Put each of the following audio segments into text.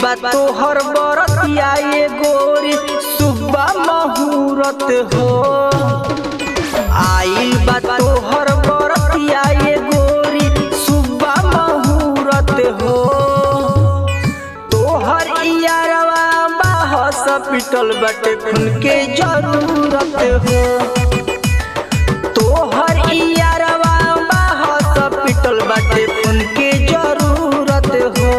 बा तोहर बरतिया ये गोरी सुबह मुहूर्त हो। आइल बा तोहर बरतिया ये गोरी सुबह मुहूर्त हो। तोहर यारवा बा हॉस्पिटल बाटे खून के जरूरत हो। तोहर यारवा बा हॉस्पिटल बाटे खून के जरूरत हो।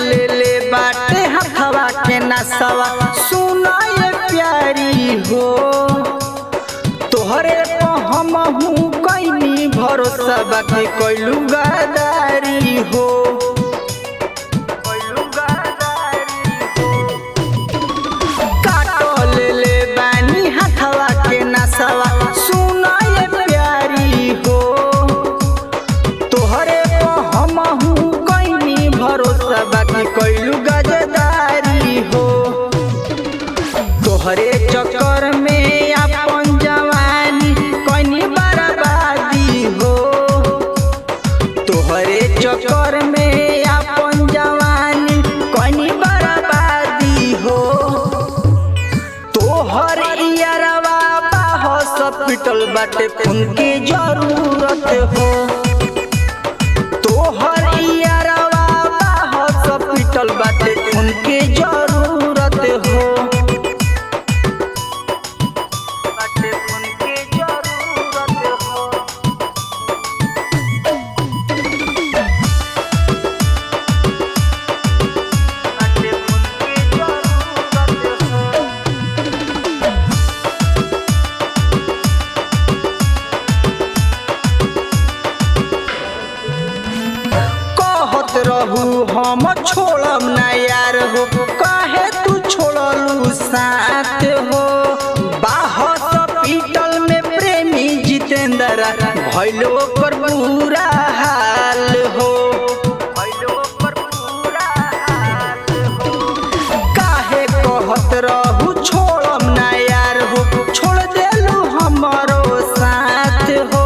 ले ले बाटे हथवा के नसवा सुना ये प्यारी हो। तोहरे तो हम हूँ कैनी भरोसा बाकी कैलू गदारी हो। काटो ले ले बानी हथवा के नसवा सुना ये प्यारी हो। तोहरे तो हम हूँ कैनी भरोसा बाकी कैलू गजदारी हो। तोहरे चक्कर में अपन जवानी कैनी बर्बादी हो। तोहरे चक्कर में अपन जवानी कैनी बर्बादी हो। तोहर यारवा बा हॉस्पिटल बाटे खून के जरूरत हो। तोहर यारवा बा हॉस्पिटल बाटे खून के जरूरत हो। बाटे खून के जरूरत हो। बाटे खून के जरूरत हो। कहत रहू हम छोड़म ना यार हो, काहे तू छोड़लू साथ हो। हॉस्पिटल में प्रेमी जितेंद्र भइलो पर बुरा हाल हो। काहे कहत रहू छोड़म ना यार हो, छोड़ देलू हमारो साथ हो।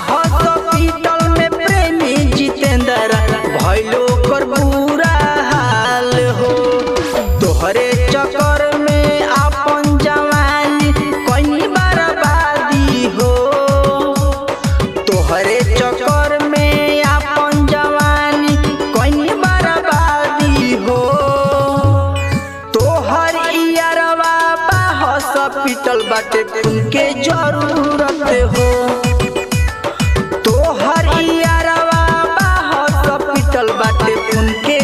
हॉस्पिटल में प्रेमी जितेंद्र भइलो पर बुरा हाल हो। तोहरे चक्कर में अपन जवानी कैनी बर्बादी हो। तोहरे चक्कर में अपन जवानी कैनी बर्बादी हो। तोहर यारवा बा हॉस्पिटल बाटे खून के जरूरत हो। तोहर यारवा बा हॉस्पिटल बाटे खून के